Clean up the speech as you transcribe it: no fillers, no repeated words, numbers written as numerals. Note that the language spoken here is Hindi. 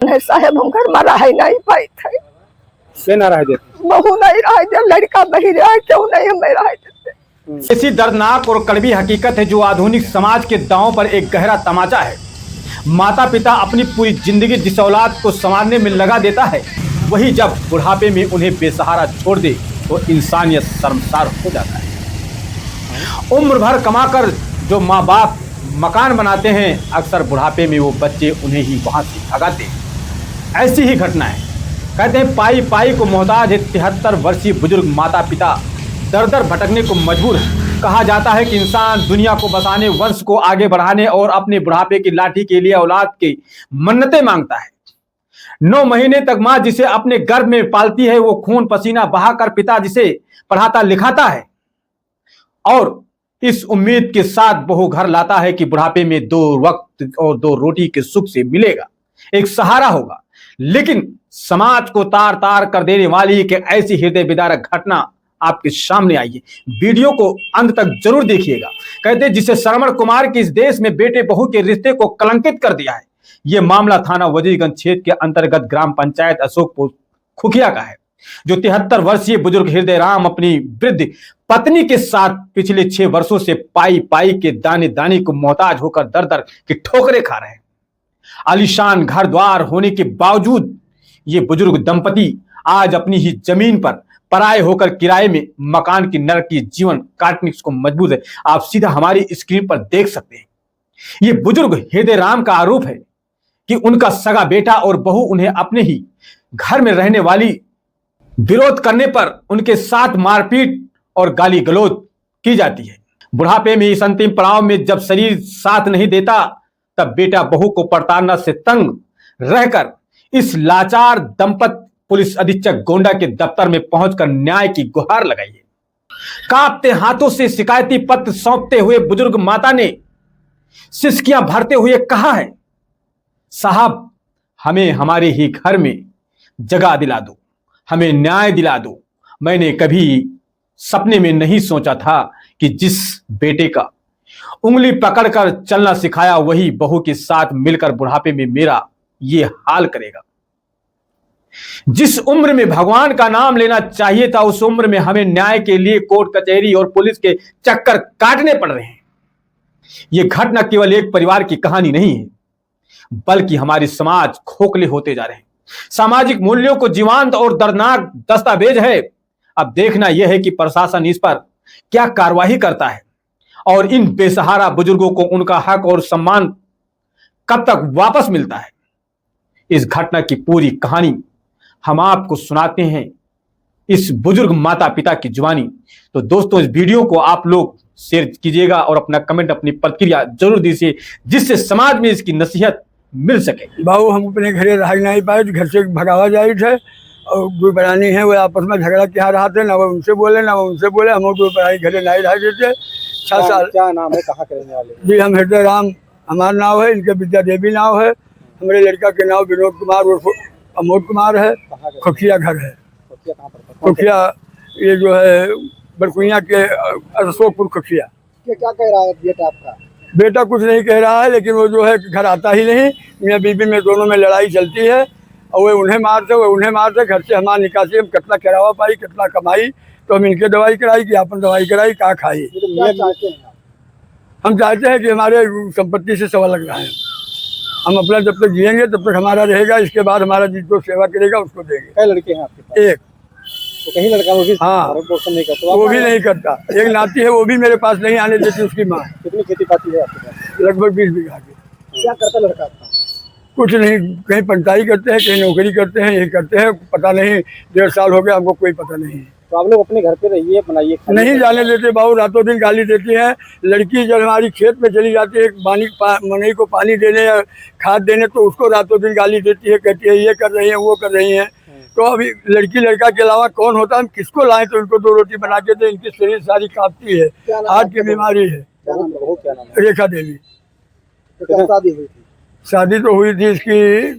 नहीं साहब, हम घर में रह नहीं पाए थे। से ना रह देते, बहू नहीं रह दे, लड़का बही रहा, क्यों नहीं हमें रह देते। ऐसी दर्दनाक और कड़वी हकीकत है जो आधुनिक समाज के दांव पर एक गहरा तमाचा है। माता पिता अपनी पूरी जिंदगी जिस औलाद को संवारने में लगा देता है, वही जब बुढ़ापे में उन्हें बेसहारा छोड़ दे तो इंसानियत शर्मसार हो जाता है। उम्र भर कमाकर जो माँ बाप मकान बनाते हैं, अक्सर बुढ़ापे में वो बच्चे उन्हें ही वहां से भगाते हैं। ऐसी ही घटना है। कहते हैं पाई पाई को मोहताज है 73 वर्षीय बुजुर्ग माता पिता दर दर भटकने को मजबूर है। कहा जाता है कि इंसान दुनिया को बसाने, वंश को आगे बढ़ाने और अपने बुढ़ापे की लाठी के लिए औलाद की मन्नतें मांगता है। 9 महीने तक माँ जिसे अपने गर्भ में पालती है, वो खून पसीना बहाकर पिता जिसे पढ़ाता लिखाता है और इस उम्मीद के साथ बहू घर लाता है कि बुढ़ापे में 2 वक्त और 2 रोटी के सुख से मिलेगा, एक सहारा होगा। लेकिन समाज को तार तार कर देने वाली एक ऐसी हृदय विदारक घटना आपके सामने आई है। वीडियो को अंत तक जरूर देखिएगा। कहते हैं जिसे श्रवण कुमार की इस देश में बेटे बहू के रिश्ते को कलंकित कर दिया है। यह मामला थाना वजीरगंज क्षेत्र के अंतर्गत ग्राम पंचायत अशोकपुर खुखिया का है, जो 73 वर्षीय बुजुर्ग हृदय राम अपनी वृद्ध पत्नी के साथ पिछले 6 वर्षों से पाई पाई के दाने दाने को मोहताज होकर दर दर की ठोकरें खा रहे हैं। आलीशान घर द्वार होने के बावजूद ये बुजुर्ग दंपति आज अपनी ही जमीन पर पराये होकर किराए में मकान की नरकी जीवन काटने को मजबूर है। आप सीधा हमारी स्क्रीन पर देख सकते हैं। ये बुजुर्ग हृदय राम का आरोप है कि उनका सगा बेटा और बहू उन्हें अपने ही घर में रहने वाली विरोध करने पर उनके साथ मारपीट और गाली गलौज की जाती है। बुढ़ापे में इस अंतिम पड़ाव में जब शरीर साथ नहीं देता, तब बेटा बहू को प्रताड़ना से तंग रहकर इस लाचार दंपत पुलिस अधीक्षक गोंडा के दफ्तर में पहुंचकर न्याय की गुहार लगाई है। कांपते हाथों से शिकायती पत्र सौंपते हुए बुजुर्ग माता ने सिसकियां भरते हुए कहा है, साहब हमें हमारे ही घर में जगह दिला दो, हमें न्याय दिला दो। मैंने कभी सपने में नहीं सोचा था कि जिस बेटे का उंगली पकड़कर चलना सिखाया, वही बहू के साथ मिलकर बुढ़ापे में मेरा ये हाल करेगा। जिस उम्र में भगवान का नाम लेना चाहिए था, उस उम्र में हमें न्याय के लिए कोर्ट कचहरी और पुलिस के चक्कर काटने पड़ रहे हैं। यह घटना केवल एक परिवार की कहानी नहीं है, बल्कि हमारे समाज खोखले होते जा रहे हैं। सामाजिक मूल्यों को जीवंत और दर्दनाक दस्तावेज है। अब देखना यह है कि प्रशासन इस पर क्या कार्रवाई करता है और इन बेसहारा बुजुर्गों को उनका हक और सम्मान कब तक वापस मिलता है। इस घटना की पूरी कहानी हम आपको सुनाते हैं इस बुजुर्ग माता पिता की जुबानी। तो दोस्तों, इस वीडियो को आप लोग शेयर कीजिएगा और अपना कमेंट, अपनी प्रतिक्रिया जरूर दीजिए, जिससे समाज में इसकी नसीहत मिल सके। बाबू हम अपने घरे रह नहीं पाए, घर से भगावा जाए थे और दो बरानी है वो आपस में झगड़ा क्या रहा थे, ना वो उनसे बोले ना वो उनसे बोले। हम दो बरानी घरे नहीं रह देते। 6 साल। क्या नाम है, कहाँ के रहने वाले? जी हम हृदय राम हमारा नाम है, इनके विद्या देवी नाम है, हमारे लड़का के नाम विनोद कुमार और अमोद कुमार है। खुखिया घर है, खुखिया ये जो है बरकुइया के अशोकपुर खुखिया। क्या कह रहा है बेटा आपका? बेटा कुछ नहीं कह रहा है, लेकिन वो जो है घर आता ही नहीं। मियाँ बीबी में दोनों में लड़ाई चलती है और वे उन्हें मारते, वे उन्हें मारते। घर से हमारा निकासी हम कितना करावा पाई, कितना कमाई, तो हम इनके दवाई कराई कि आपन दवाई कराई, कहाँ खाई। हम चाहते हैं कि हमारे संपत्ति से सवाल लग रहा है। हम अपना जब तक जिएंगे तब तक हमारा रहेगा, इसके बाद हमारा जिसको सेवा करेगा उसको देंगे। कई लड़के हैं आपके पास? एक। तो कहीं लड़का वो भी हाँ पोषण नहीं करता? वो भी नहीं करता। एक नाती है, वो भी मेरे पास नहीं आने देती उसकी माँ। कितनी खेती पाती है आपके पास? लगभग 20 बीघा की। क्या करता लड़का आपका? कुछ नहीं, कहीं पंटाई करते हैं, कहीं नौकरी करते हैं, ये करते हैं, पता नहीं। 1.5 साल हो गया, हमको कोई पता नहीं। तो आप लोग अपने घर पे रहिए, बनाइए। नहीं जाने देते बाबू, रातों दिन गाली देती हैं। लड़की जब हमारी खेत में चली जाती है मनई को पानी देने या खाद देने, तो उसको रातों दिन गाली देती है, कहती है ये कर रही है, वो कर रही हैं। तो अभी लड़की लड़का के अलावा कौन होता है? हम किसको लाएं तो इनको 2 रोटी बना के दे? इनकी शरीर सारी कांपती है, हार्ट की बीमारी है। क्या नाम है? रेखा देवी। तो क्या शादी हुई थी? शादी तो हुई थी इसकी